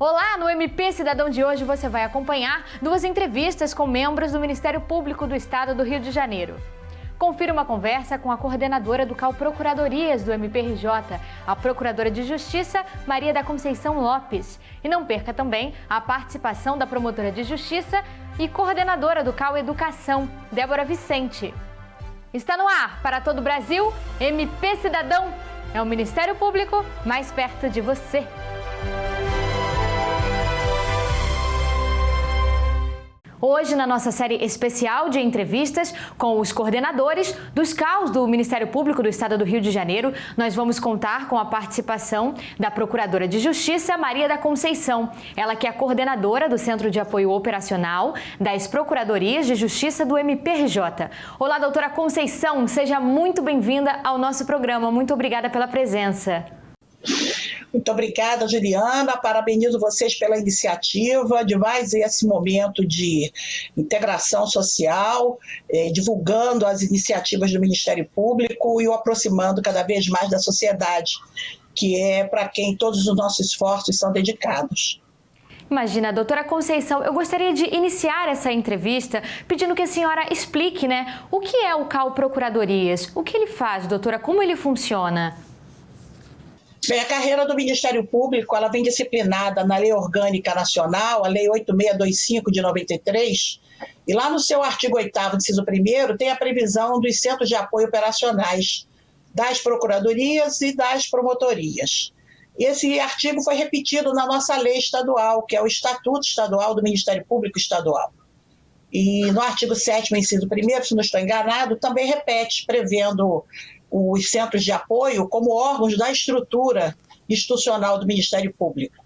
Olá, no MP Cidadão de hoje você vai acompanhar duas entrevistas com membros do Ministério Público do Estado do Rio de Janeiro. Confira uma conversa com a coordenadora do CAU Procuradorias do MPRJ, a Procuradora de Justiça, Maria da Conceição Lopes. E não perca também a participação da Promotora de Justiça e coordenadora do CAU Educação, Débora Vicente. Está no ar para todo o Brasil, MP Cidadão. É o Ministério Público mais perto de você. Hoje, na nossa série especial de entrevistas com os coordenadores dos CAUs do Ministério Público do Estado do Rio de Janeiro, nós vamos contar com a participação da Procuradora de Justiça, Maria da Conceição. Ela que é a coordenadora do Centro de Apoio Operacional das Procuradorias de Justiça do MPRJ. Olá, doutora Conceição, seja muito bem-vinda ao nosso programa. Muito obrigada pela presença. Muito obrigada, Juliana. Parabenizo vocês pela iniciativa de mais esse momento de integração social, divulgando as iniciativas do Ministério Público e o aproximando cada vez mais da sociedade, que é para quem todos os nossos esforços são dedicados. Imagina, doutora Conceição, eu gostaria de iniciar essa entrevista pedindo que a senhora explique, o que é o CAU Procuradorias? O que ele faz, doutora? Como ele funciona? Bem, a carreira do Ministério Público ela vem disciplinada na Lei Orgânica Nacional, a Lei 8625 de 93, e lá no seu artigo 8º, inciso 1º, tem a previsão dos centros de apoio operacionais das procuradorias e das promotorias. Esse artigo foi repetido na nossa lei estadual, que é o Estatuto Estadual do Ministério Público Estadual. E no artigo 7º, inciso 1º, se não estou enganado, também repete, prevendo os centros de apoio como órgãos da estrutura institucional do Ministério Público.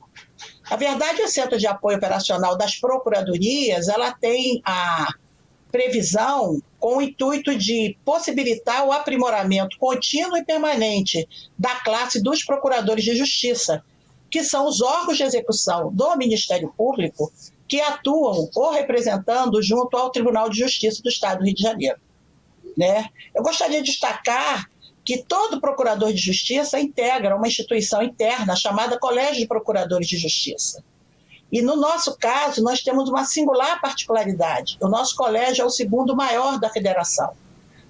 Na verdade, o Centro de Apoio Operacional das Procuradorias, ela tem a previsão com o intuito de possibilitar o aprimoramento contínuo e permanente da classe dos procuradores de justiça, que são os órgãos de execução do Ministério Público que atuam ou representando junto ao Tribunal de Justiça do Estado do Rio de Janeiro. Eu gostaria de destacar que todo procurador de justiça integra uma instituição interna chamada Colégio de Procuradores de Justiça. E no nosso caso, nós temos uma singular particularidade. O nosso colégio é o segundo maior da federação,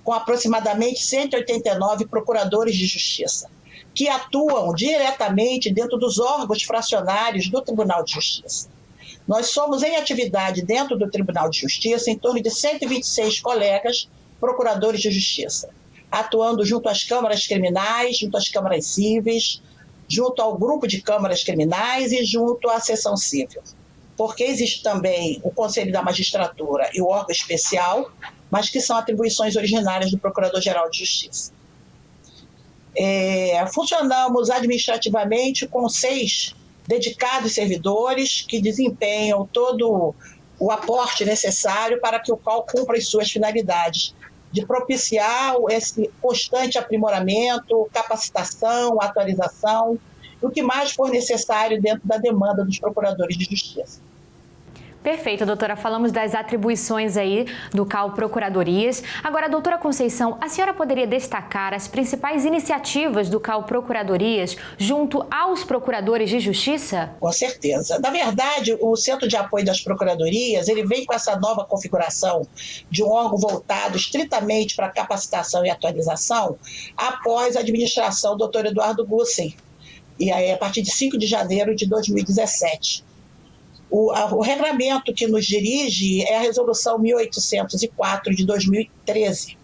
com aproximadamente 189 procuradores de justiça, que atuam diretamente dentro dos órgãos fracionários do Tribunal de Justiça. Nós somos em atividade dentro do Tribunal de Justiça em torno de 126 colegas procuradores de justiça, atuando junto às câmaras criminais, junto às câmaras cíveis, junto ao grupo de câmaras criminais e junto à seção civil. Porque existe também o Conselho da Magistratura e o órgão especial, mas que são atribuições originárias do Procurador-Geral de Justiça. Funcionamos administrativamente com 6 dedicados servidores que desempenham todo o aporte necessário para que o CAU cumpra as suas finalidades, de propiciar esse constante aprimoramento, capacitação, atualização, o que mais for necessário dentro da demanda dos procuradores de justiça. Perfeito, doutora. Falamos das atribuições aí do CAU Procuradorias. Agora, doutora Conceição, a senhora poderia destacar as principais iniciativas do CAU Procuradorias junto aos procuradores de justiça? Com certeza. Na verdade, o Centro de Apoio das Procuradorias, ele vem com essa nova configuração de um órgão voltado estritamente para capacitação e atualização após a administração do Dr. Eduardo Gussen, e aí, a partir de 5 de janeiro de 2017. O regramento que nos dirige é a Resolução 1804 de 2013.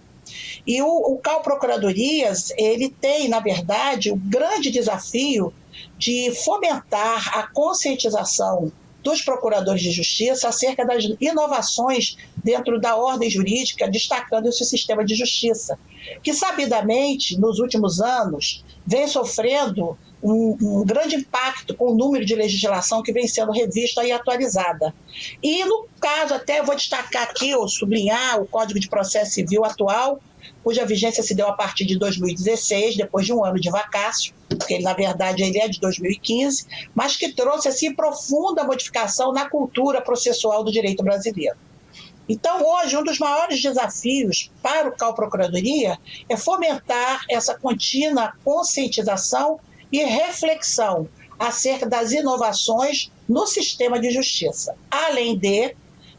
E o CAU Procuradorias, ele tem, na verdade, o grande desafio de fomentar a conscientização dos procuradores de justiça acerca das inovações dentro da ordem jurídica, destacando esse sistema de justiça, que sabidamente, nos últimos anos, vem sofrendo um grande impacto com o número de legislação que vem sendo revista e atualizada. E no caso, até eu vou destacar aqui, ou sublinhar, o Código de Processo Civil atual, cuja vigência se deu a partir de 2016, depois de um ano de vacácio, porque ele, na verdade, ele é de 2015, mas que trouxe assim, profunda modificação na cultura processual do direito brasileiro. Então, hoje, um dos maiores desafios para o CAU Procuradoria é fomentar essa contínua conscientização e reflexão acerca das inovações no sistema de justiça, além de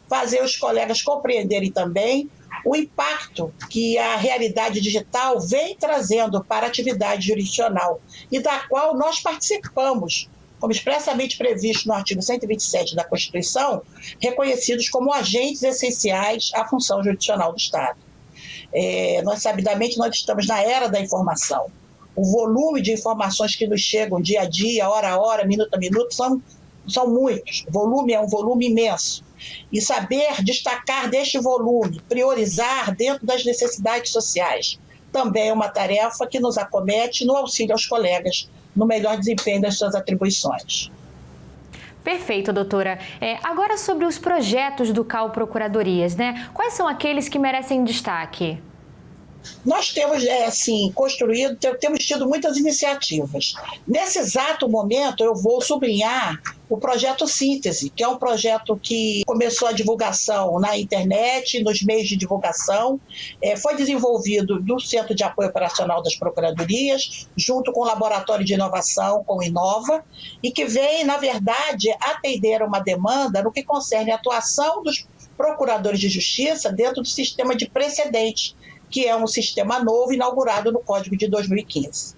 fazer os colegas compreenderem também o impacto que a realidade digital vem trazendo para a atividade jurisdicional e da qual nós participamos, como expressamente previsto no artigo 127 da Constituição, reconhecidos como agentes essenciais à função jurisdicional do Estado. Nós, sabidamente, nós estamos na era da informação. O volume de informações que nos chegam dia a dia, hora a hora, minuto a minuto, são muitos. O volume é um volume imenso. E saber destacar deste volume, priorizar dentro das necessidades sociais, também é uma tarefa que nos acomete no auxílio aos colegas no melhor desempenho das suas atribuições. Perfeito, doutora. Agora sobre os projetos do CAU Procuradorias, né? Quais são aqueles que merecem destaque? Nós temos, temos tido muitas iniciativas. Nesse exato momento, eu vou sublinhar o projeto Síntese, que é um projeto que começou a divulgação na internet, nos meios de divulgação, foi desenvolvido no Centro de Apoio Operacional das Procuradorias, junto com o Laboratório de Inovação, com o Inova, e que vem, na verdade, atender a uma demanda no que concerne a atuação dos procuradores de justiça dentro do sistema de precedentes, que é um sistema novo inaugurado no Código de 2015.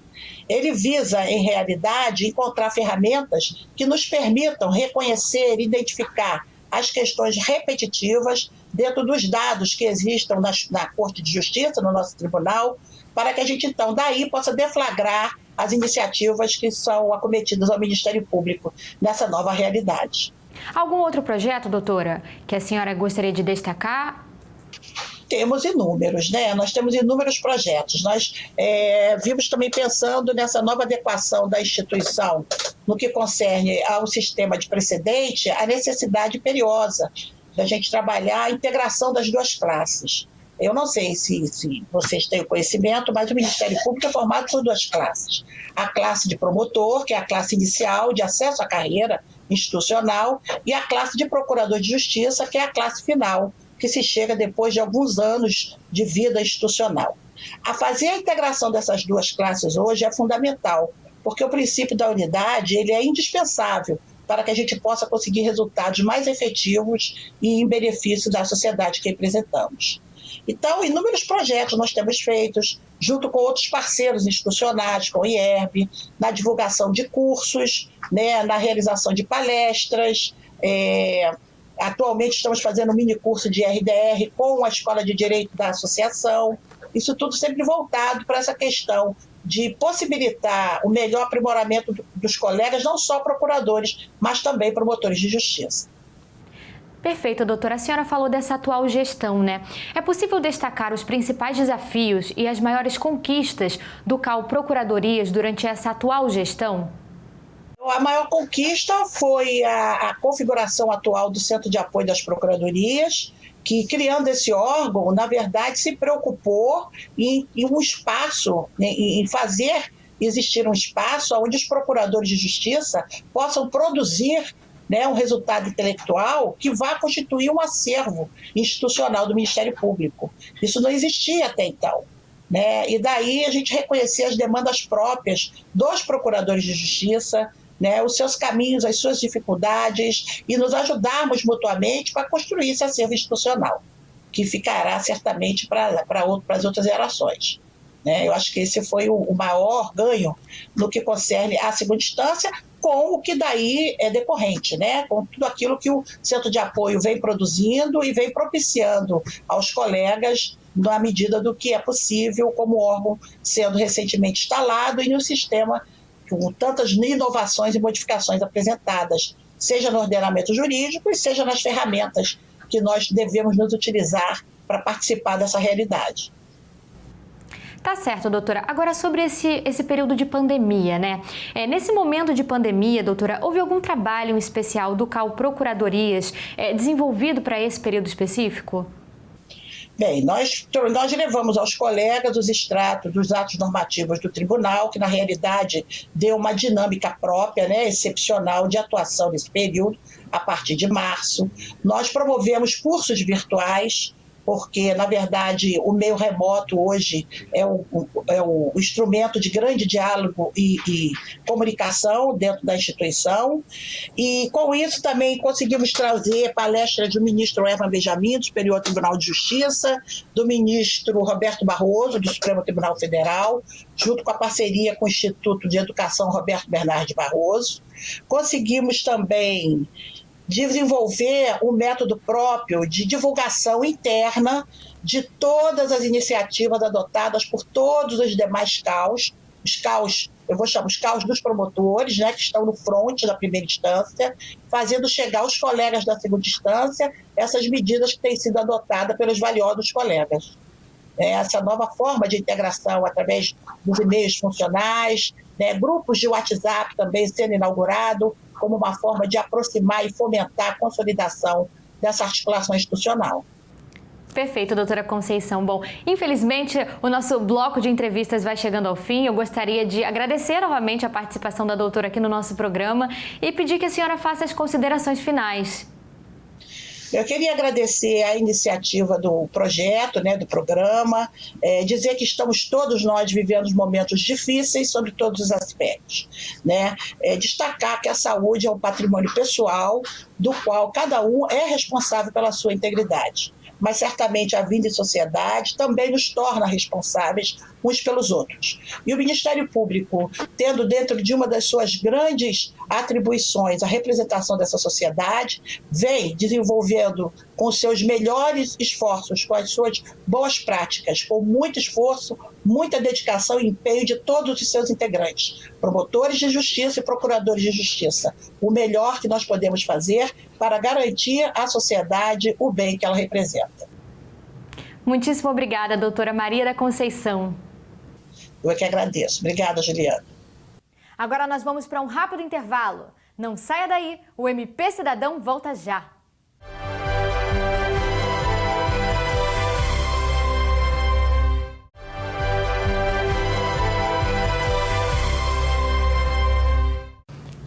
Ele visa, em realidade, encontrar ferramentas que nos permitam reconhecer e identificar as questões repetitivas dentro dos dados que existam na Corte de Justiça, no nosso tribunal, para que a gente, então, daí possa deflagrar as iniciativas que são acometidas ao Ministério Público nessa nova realidade. Algum outro projeto, doutora, que a senhora gostaria de destacar? Temos inúmeros, né? Nós temos inúmeros projetos. Nós vimos também pensando nessa nova adequação da instituição no que concerne ao sistema de precedente, a necessidade imperiosa da gente trabalhar a integração das duas classes. Eu não sei se vocês têm o conhecimento, mas o Ministério Público é formado por duas classes. A classe de promotor, que é a classe inicial de acesso à carreira institucional, e a classe de procurador de justiça, que é a classe final, que se chega depois de alguns anos de vida institucional. A fazer a integração dessas duas classes hoje é fundamental, porque o princípio da unidade ele é indispensável para que a gente possa conseguir resultados mais efetivos e em benefício da sociedade que representamos. Então, inúmeros projetos nós temos feitos, junto com outros parceiros institucionais, com o IERB, na divulgação de cursos, né, na realização de palestras. Atualmente estamos fazendo um mini curso de RDR com a Escola de Direito da Associação. Isso tudo sempre voltado para essa questão de possibilitar o melhor aprimoramento dos colegas, não só procuradores, mas também promotores de justiça. Perfeito, doutora. A senhora falou dessa atual gestão, né? É possível destacar os principais desafios e as maiores conquistas do CAU Procuradorias durante essa atual gestão? A maior conquista foi a configuração atual do Centro de Apoio das Procuradorias, que, criando esse órgão, na verdade, se preocupou em um espaço, em fazer existir um espaço onde os procuradores de justiça possam produzir, né, um resultado intelectual que vá constituir um acervo institucional do Ministério Público. Isso não existia até então, né? E daí a gente reconhecer as demandas próprias dos procuradores de justiça, né, os seus caminhos, as suas dificuldades, e nos ajudarmos mutuamente para construir esse acervo institucional, que ficará certamente para as outras gerações. Né? Eu acho que esse foi o maior ganho no que concerne à segunda instância, com o que daí é decorrente, né? Com tudo aquilo que o Centro de Apoio vem produzindo e vem propiciando aos colegas na medida do que é possível, como órgão sendo recentemente instalado e no sistema com tantas inovações e modificações apresentadas, seja no ordenamento jurídico e seja nas ferramentas que nós devemos nos utilizar para participar dessa realidade. Tá certo, doutora. Agora, sobre esse período de pandemia, né? Nesse momento de pandemia, doutora, houve algum trabalho especial do CAU Procuradorias desenvolvido para esse período específico? Bem, nós levamos aos colegas os extratos dos atos normativos do tribunal, que na realidade deu uma dinâmica própria, né, excepcional de atuação nesse período, a partir de março. Nós promovemos cursos virtuais, porque, na verdade, o meio remoto hoje é o instrumento de grande diálogo e comunicação dentro da instituição. E, com isso, também conseguimos trazer palestras do ministro Herman Benjamin, do Superior Tribunal de Justiça, do ministro Roberto Barroso, do Supremo Tribunal Federal, junto com a parceria com o Instituto de Educação Roberto Bernardes Barroso. Conseguimos também desenvolver um método próprio de divulgação interna de todas as iniciativas adotadas por todos os demais CAUs, os CAUs, eu vou chamar os CAUs dos promotores, né, que estão no front da primeira instância, fazendo chegar aos colegas da segunda instância essas medidas que têm sido adotadas pelos valiosos colegas. Essa nova forma de integração através dos e-mails funcionais, né, grupos de WhatsApp também sendo inaugurado como uma forma de aproximar e fomentar a consolidação dessa articulação institucional. Perfeito, doutora Conceição. Bom, infelizmente o nosso bloco de entrevistas vai chegando ao fim. Eu gostaria de agradecer novamente a participação da doutora aqui no nosso programa e pedir que a senhora faça as considerações finais. Eu queria agradecer a iniciativa do projeto, né, do programa, dizer que estamos todos nós vivendo momentos difíceis sobre todos os aspectos, né? Destacar que a saúde é um patrimônio pessoal do qual cada um é responsável pela sua integridade. Mas certamente a vida em sociedade também nos torna responsáveis uns pelos outros. E o Ministério Público, tendo dentro de uma das suas grandes atribuições a representação dessa sociedade, vem desenvolvendo com seus melhores esforços, com as suas boas práticas, com muito esforço, muita dedicação e empenho de todos os seus integrantes, promotores de justiça e procuradores de justiça. O melhor que nós podemos fazer para garantir à sociedade o bem que ela representa. Muitíssimo obrigada, doutora Maria da Conceição. Eu é que agradeço. Obrigada, Juliana. Agora nós vamos para um rápido intervalo. Não saia daí, o MP Cidadão volta já.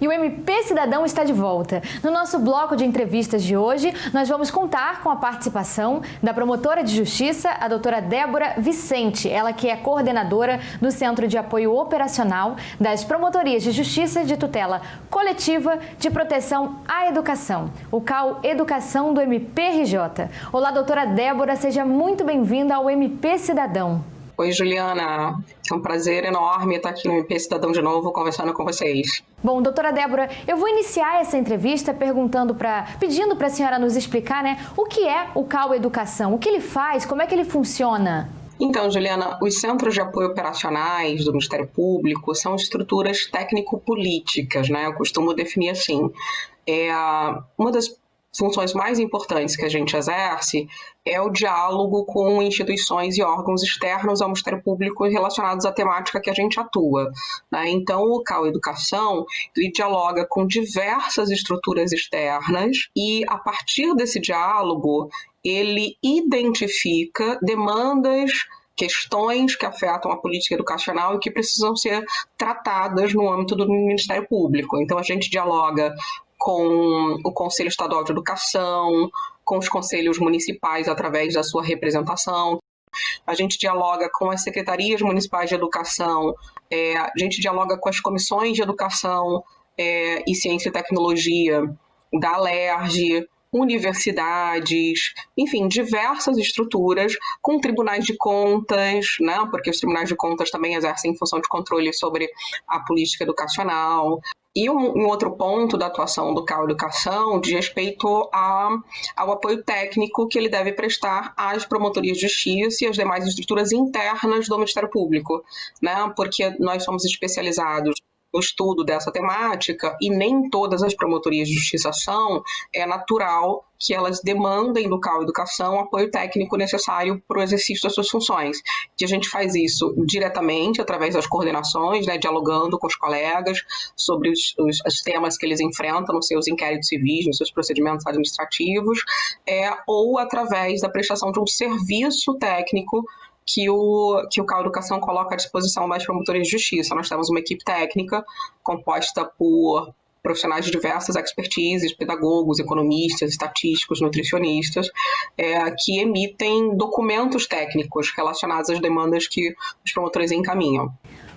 E o MP Cidadão está de volta. No nosso bloco de entrevistas de hoje, nós vamos contar com a participação da promotora de justiça, a doutora Débora Vicente, ela que é coordenadora do Centro de Apoio Operacional das Promotorias de Justiça de Tutela Coletiva de Proteção à Educação, o CAU Educação do MPRJ. Olá, doutora Débora, seja muito bem-vinda ao MP Cidadão. Oi, Juliana. É um prazer enorme estar aqui no MP Cidadão de novo, conversando com vocês. Bom, doutora Débora, eu vou iniciar essa entrevista pedindo para a senhora nos explicar, né, o que é o CAU Educação, o que ele faz, como é que ele funciona? Então, Juliana, os Centros de Apoio Operacionais do Ministério Público são estruturas técnico-políticas, né? Eu costumo definir assim. Uma das funções mais importantes que a gente exerce é o diálogo com instituições e órgãos externos ao Ministério Público relacionados à temática que a gente atua, né? Então, o CAU Educação, ele dialoga com diversas estruturas externas e, a partir desse diálogo, ele identifica demandas, questões que afetam a política educacional e que precisam ser tratadas no âmbito do Ministério Público. Então, a gente dialoga com o Conselho Estadual de Educação, com os conselhos municipais através da sua representação. A gente dialoga com as secretarias municipais de educação, a gente dialoga com as comissões de educação e ciência e tecnologia da Alerj, universidades, enfim, diversas estruturas, com tribunais de contas, né, porque os tribunais de contas também exercem função de controle sobre a política educacional. E um outro ponto da atuação do CAU Educação diz respeito ao apoio técnico que ele deve prestar às promotorias de justiça e às demais estruturas internas do Ministério Público, né? Porque nós somos especializados no estudo dessa temática e nem todas as promotorias de justiça são, é natural que elas demandem do CAU Educação o apoio técnico necessário para o exercício das suas funções. Que a gente faz isso diretamente, através das coordenações, né, dialogando com os colegas sobre os temas que eles enfrentam nos seus inquéritos civis, nos seus procedimentos administrativos, ou através da prestação de um serviço técnico que o CAU Educação coloca à disposição das promotorias de justiça. Nós temos uma equipe técnica composta por profissionais de diversas expertises, pedagogos, economistas, estatísticos, nutricionistas, que emitem documentos técnicos relacionados às demandas que os promotores encaminham.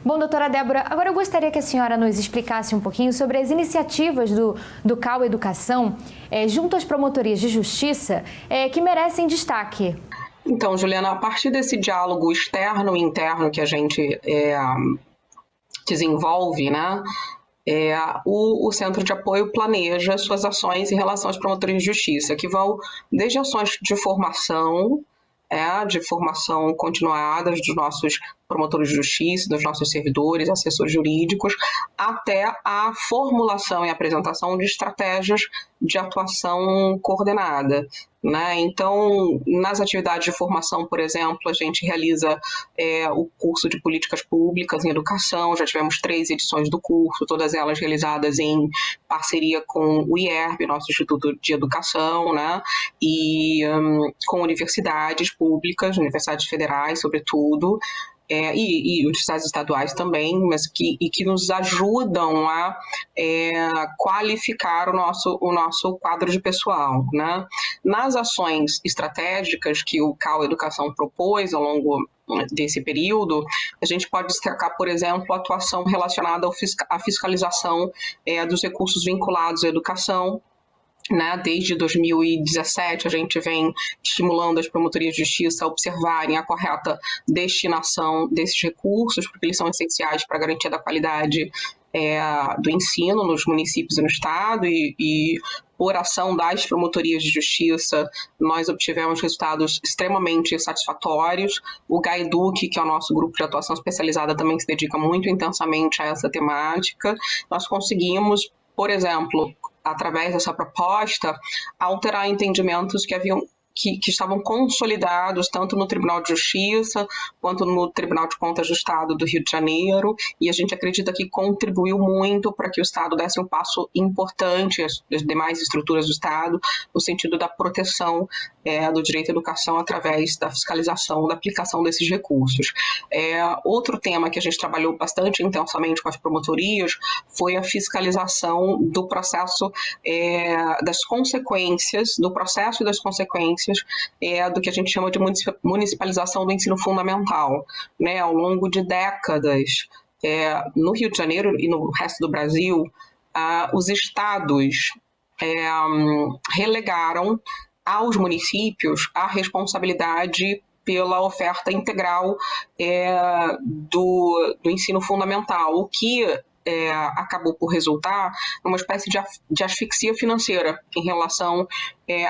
Bom, doutora Débora, agora eu gostaria que a senhora nos explicasse um pouquinho sobre as iniciativas do CAU Educação, junto às promotorias de justiça, que merecem destaque. Então, Juliana, a partir desse diálogo externo e interno que a gente desenvolve, né, o Centro de Apoio planeja suas ações em relação às promotorias de justiça, que vão desde ações de formação continuada dos nossos promotores de justiça, dos nossos servidores, assessores jurídicos, até a formulação e apresentação de estratégias de atuação coordenada, né? Então, nas atividades de formação, por exemplo, a gente realiza o curso de políticas públicas em educação, já tivemos 3 edições do curso, todas elas realizadas em parceria com o IERB, nosso Instituto de Educação, né? E com universidades públicas, universidades federais, sobretudo, e universidades estaduais também, mas que nos ajudam a qualificar o nosso quadro de pessoal, né? Nas ações estratégicas que o CAU Educação propôs ao longo desse período, a gente pode destacar, por exemplo, a atuação relacionada à fiscalização dos recursos vinculados à educação, né? Desde 2017, a gente vem estimulando as promotorias de justiça a observarem a correta destinação desses recursos, porque eles são essenciais para a garantia da qualidade do ensino nos municípios e no estado, e por ação das promotorias de justiça, nós obtivemos resultados extremamente satisfatórios. O GAEDUC, que é o nosso grupo de atuação especializada, também se dedica muito intensamente a essa temática. Nós conseguimos, por exemplo, através dessa proposta, alterar entendimentos que estavam consolidados tanto no Tribunal de Justiça quanto no Tribunal de Contas do Estado do Rio de Janeiro, e a gente acredita que contribuiu muito para que o Estado desse um passo importante às demais estruturas do Estado, no sentido da proteção do direito à educação através da fiscalização, da aplicação desses recursos. Outro tema que a gente trabalhou bastante intensamente com as promotorias foi a fiscalização do processo das consequências, do processo e das consequências do que a gente chama de municipalização do ensino fundamental, né? Ao longo de décadas, no Rio de Janeiro e no resto do Brasil, os estados relegaram aos municípios a responsabilidade pela oferta integral do ensino fundamental, o que acabou por resultar numa espécie de asfixia financeira em relação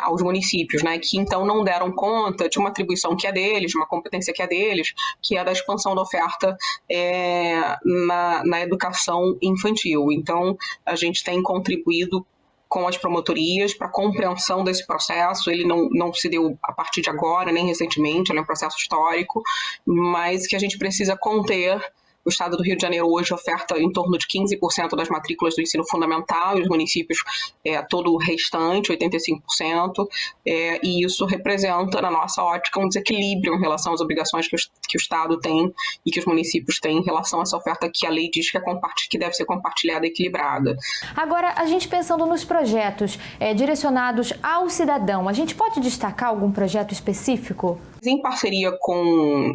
aos municípios, né, que então não deram conta de uma atribuição que é deles, de uma competência que é deles, que é da expansão da oferta na educação infantil. Então, a gente tem contribuído com as promotorias para a compreensão desse processo. Ele não se deu a partir de agora, nem recentemente, ele é um processo histórico, mas que a gente precisa conter. O Estado do Rio de Janeiro hoje oferta em torno de 15% das matrículas do ensino fundamental, e os municípios todo o restante, 85%, e isso representa, na nossa ótica, um desequilíbrio em relação às obrigações que o Estado tem e que os municípios têm em relação a essa oferta que a lei diz que deve ser compartilhada e equilibrada. Agora, a gente pensando nos projetos direcionados ao cidadão, a gente pode destacar algum projeto específico? Em parceria com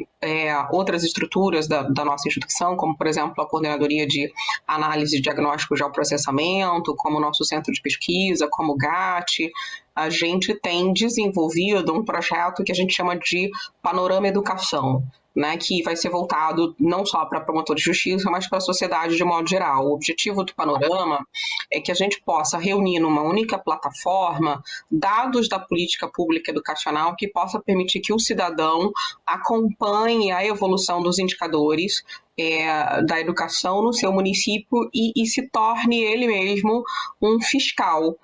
outras estruturas da nossa instituição, como, por exemplo, a Coordenadoria de Análise e Diagnóstico de Geoprocessamento, como o nosso Centro de Pesquisa, como o GAT, a gente tem desenvolvido um projeto que a gente chama de Panorama Educação, né, que vai ser voltado não só para promotores de justiça, mas para a sociedade de modo geral. O objetivo do Panorama é que a gente possa reunir numa única plataforma dados da política pública educacional que possa permitir que o cidadão acompanhe a evolução dos indicadores da educação no seu município e se torne ele mesmo um fiscal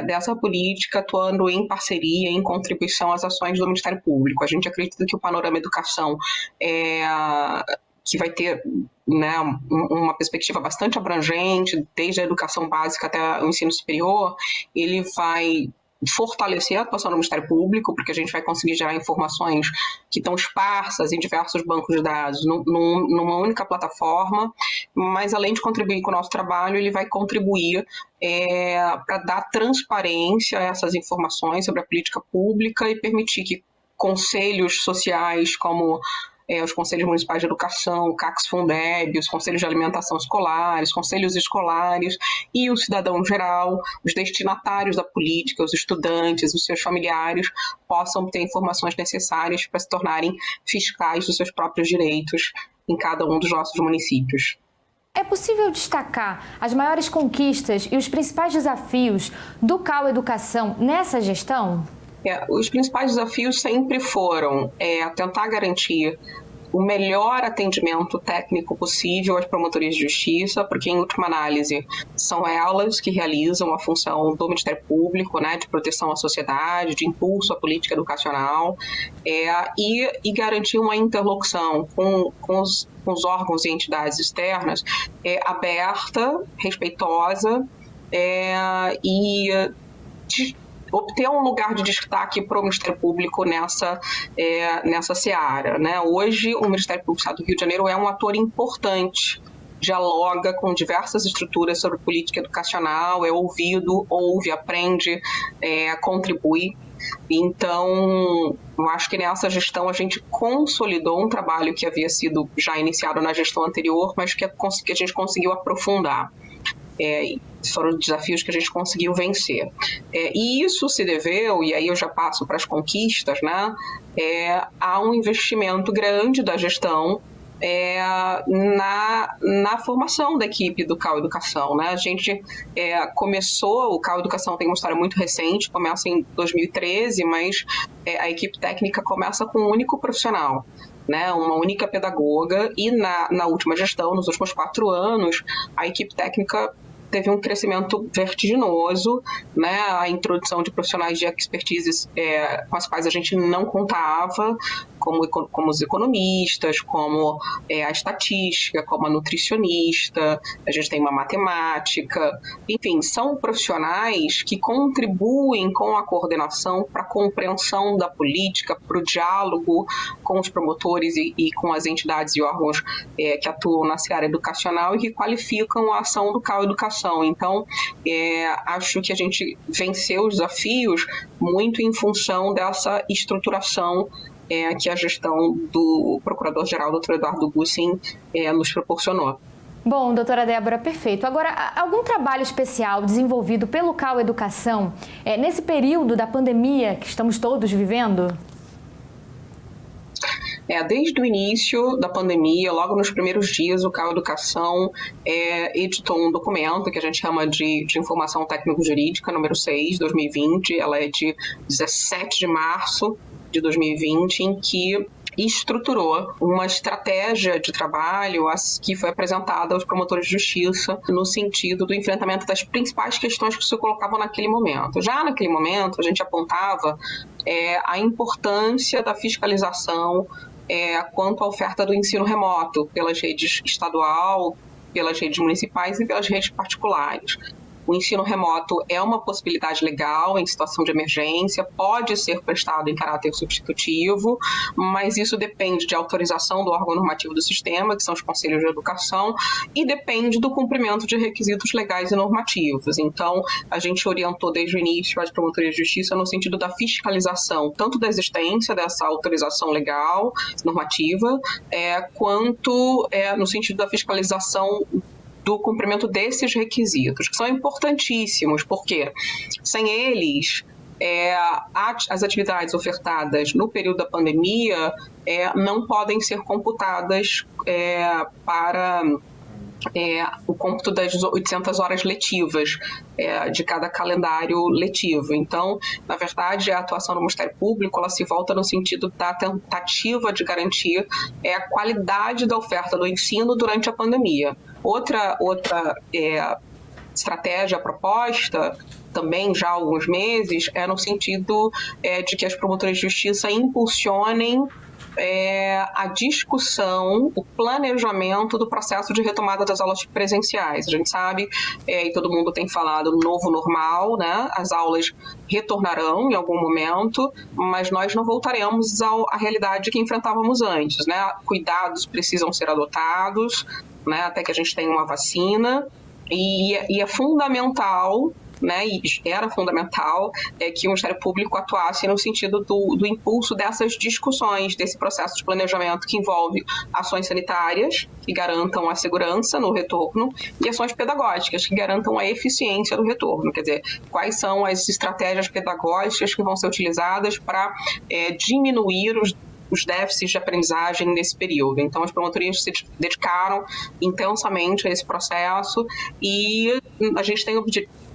dessa política, atuando em parceria, em contribuição às ações do Ministério Público. A gente acredita que o Panorama Educação, que vai ter, né, uma perspectiva bastante abrangente, desde a educação básica até o ensino superior, ele vai fortalecer a atuação do Ministério Público, porque a gente vai conseguir gerar informações que estão esparsas em diversos bancos de dados, numa única plataforma, mas além de contribuir com o nosso trabalho, ele vai contribuir para dar transparência a essas informações sobre a política pública e permitir que conselhos sociais como os Conselhos Municipais de Educação, o CACS-Fundeb, os Conselhos de Alimentação Escolares, Conselhos Escolares e o cidadão geral, os destinatários da política, os estudantes, os seus familiares, possam ter informações necessárias para se tornarem fiscais dos seus próprios direitos em cada um dos nossos municípios. É possível destacar as maiores conquistas e os principais desafios do CAU Educação nessa gestão? Os principais desafios sempre foram tentar garantir o melhor atendimento técnico possível às promotorias de justiça, porque, em última análise, são elas que realizam a função do Ministério Público, né, de proteção à sociedade, de impulso à política educacional, e garantir uma interlocução com os órgãos e entidades externas aberta, respeitosa e obter um lugar de destaque para o Ministério Público nessa seara, né? Hoje, o Ministério Público do Estado do Rio de Janeiro é um ator importante, dialoga com diversas estruturas sobre política educacional, é ouvido, ouve, aprende, contribui. Então, eu acho que nessa gestão a gente consolidou um trabalho que havia sido já iniciado na gestão anterior, mas que a gente conseguiu aprofundar. Foram desafios que a gente conseguiu vencer. E isso se deveu, e aí eu já passo para as conquistas, né, a um investimento grande da gestão na formação da equipe do CAU Educação, né? A gente começou, o CAU Educação tem uma história muito recente, começa em 2013, mas a equipe técnica começa com um único profissional, né, uma única pedagoga, e na última gestão, nos últimos 4 anos, a equipe técnica teve um crescimento vertiginoso, né, a introdução de profissionais de expertise com as quais a gente não contava, como os economistas, como a estatística, como a nutricionista, a gente tem uma matemática, enfim, são profissionais que contribuem com a coordenação para a compreensão da política, para o diálogo com os promotores e com as entidades e órgãos que atuam na seara educacional e que qualificam a ação do CAU Educação. Então, acho que a gente venceu os desafios muito em função dessa estruturação que a gestão do Procurador-Geral, Dr. Eduardo Gussin, nos proporcionou. Bom, doutora Débora, perfeito. Agora, algum trabalho especial desenvolvido pelo CAU Educação nesse período da pandemia que estamos todos vivendo? Desde o início da pandemia, logo nos primeiros dias, o CAU Educação editou um documento que a gente chama de Informação Técnico-Jurídica, número 6, 2020. Ela é de 17 de março de 2020, em que estruturou uma estratégia de trabalho que foi apresentada aos promotores de justiça no sentido do enfrentamento das principais questões que se colocavam naquele momento. Já naquele momento, a gente apontava a importância da fiscalização quanto à oferta do ensino remoto pelas redes estadual, pelas redes municipais e pelas redes particulares. O ensino remoto é uma possibilidade legal em situação de emergência, pode ser prestado em caráter substitutivo, mas isso depende de autorização do órgão normativo do sistema, que são os conselhos de educação, e depende do cumprimento de requisitos legais e normativos. Então, a gente orientou desde o início as promotorias de justiça no sentido da fiscalização, tanto da existência dessa autorização legal, normativa, quanto no sentido da fiscalização do cumprimento desses requisitos, que são importantíssimos, porque sem eles, as atividades ofertadas no período da pandemia não podem ser computadas para o cômputo das 800 horas letivas de cada calendário letivo. Então, na verdade, a atuação do Ministério Público ela se volta no sentido da tentativa de garantir a qualidade da oferta do ensino durante a pandemia. Outra estratégia proposta, também já há alguns meses, no sentido de que as promotorias de justiça impulsionem a discussão, o planejamento do processo de retomada das aulas presenciais. A gente sabe, e todo mundo tem falado, novo normal, né? As aulas retornarão em algum momento, mas nós não voltaremos à realidade que enfrentávamos antes, né? Cuidados precisam ser adotados, né? Até que a gente tenha uma vacina, e é fundamental, né, e era fundamental que o Ministério Público atuasse no sentido do impulso dessas discussões, desse processo de planejamento que envolve ações sanitárias que garantam a segurança no retorno e ações pedagógicas que garantam a eficiência do retorno. Quer dizer, quais são as estratégias pedagógicas que vão ser utilizadas para diminuir os déficits de aprendizagem nesse período. Então, as promotorias se dedicaram intensamente a esse processo e a gente tem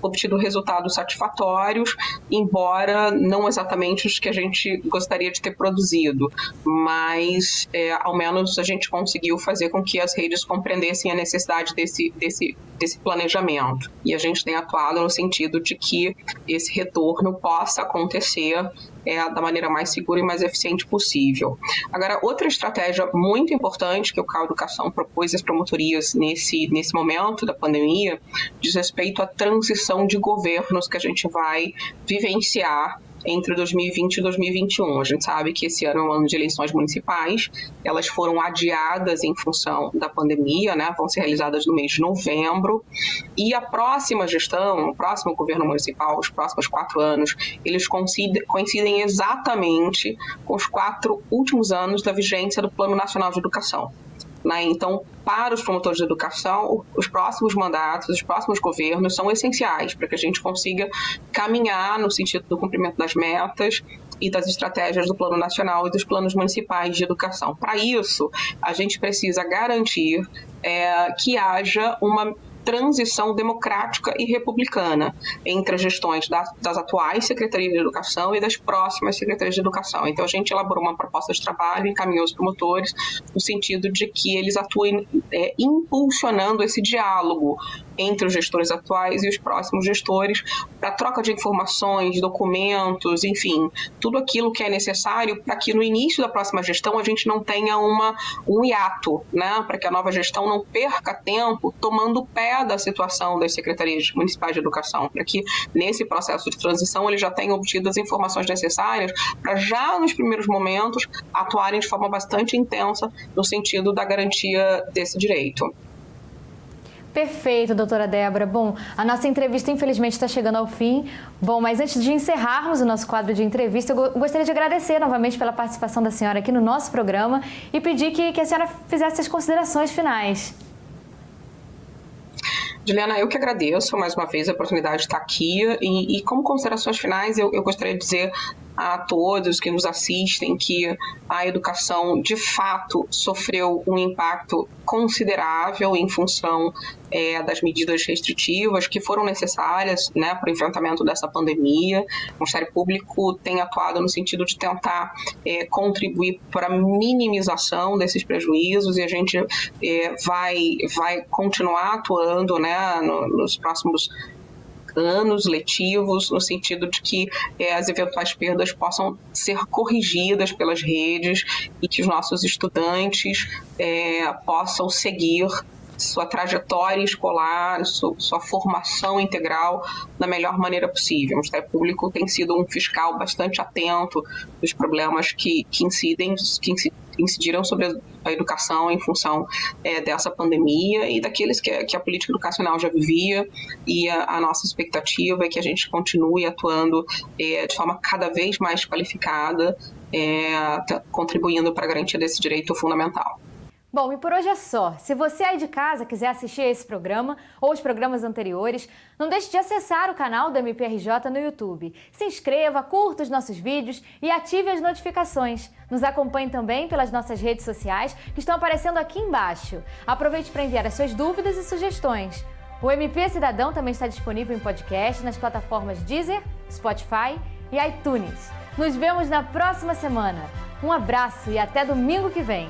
obtido resultados satisfatórios, embora não exatamente os que a gente gostaria de ter produzido, mas ao menos a gente conseguiu fazer com que as redes compreendessem a necessidade desse planejamento. E a gente tem atuado no sentido de que esse retorno possa acontecer da maneira mais segura e mais eficiente possível. Agora, outra estratégia muito importante que o CAU Educação propôs às promotorias nesse momento da pandemia diz respeito à transição de governos que a gente vai vivenciar entre 2020 e 2021. A gente sabe que esse ano é um ano de eleições municipais, elas foram adiadas em função da pandemia, né? Vão ser realizadas no mês de novembro, e a próxima gestão, o próximo governo municipal, os próximos 4 anos, eles coincidem exatamente com os 4 últimos anos da vigência do Plano Nacional de Educação. Então, para os promotores de educação, os próximos mandatos, os próximos governos são essenciais para que a gente consiga caminhar no sentido do cumprimento das metas e das estratégias do Plano Nacional e dos planos municipais de educação. Para isso, a gente precisa garantir que haja uma transição democrática e republicana entre as gestões das atuais secretarias de educação e das próximas secretarias de educação. Então, a gente elaborou uma proposta de trabalho e encaminhou os promotores no sentido de que eles atuem impulsionando esse diálogo entre os gestores atuais e os próximos gestores para troca de informações, documentos, enfim, tudo aquilo que é necessário para que no início da próxima gestão a gente não tenha um hiato, né? Para que a nova gestão não perca tempo tomando pé da situação das secretarias municipais de educação, para que nesse processo de transição eles já tenham obtido as informações necessárias para já nos primeiros momentos atuarem de forma bastante intensa no sentido da garantia desse direito. Perfeito, doutora Débora. Bom, a nossa entrevista infelizmente está chegando ao fim. Bom, mas antes de encerrarmos o nosso quadro de entrevista, eu gostaria de agradecer novamente pela participação da senhora aqui no nosso programa e pedir que a senhora fizesse as considerações finais. Juliana, eu que agradeço mais uma vez a oportunidade de estar aqui e como considerações finais eu gostaria de dizer a todos que nos assistem que a educação de fato sofreu um impacto considerável em função das medidas restritivas que foram necessárias, né, para o enfrentamento dessa pandemia. O Ministério Público tem atuado no sentido de tentar contribuir para a minimização desses prejuízos e a gente vai continuar atuando, né, nos próximos anos letivos, no sentido de que as eventuais perdas possam ser corrigidas pelas redes e que os nossos estudantes possam seguir sua trajetória escolar, sua formação integral da melhor maneira possível. O Ministério Público tem sido um fiscal bastante atento dos problemas que incidiram sobre a educação em função dessa pandemia e daqueles que a política educacional já vivia, e a nossa expectativa é que a gente continue atuando de forma cada vez mais qualificada, contribuindo para a garantia desse direito fundamental. Bom, e por hoje é só. Se você aí de casa quiser assistir a esse programa ou os programas anteriores, não deixe de acessar o canal do MPRJ no YouTube. Se inscreva, curta os nossos vídeos e ative as notificações. Nos acompanhe também pelas nossas redes sociais que estão aparecendo aqui embaixo. Aproveite para enviar as suas dúvidas e sugestões. O MP Cidadão também está disponível em podcast nas plataformas Deezer, Spotify e iTunes. Nos vemos na próxima semana. Um abraço e até domingo que vem.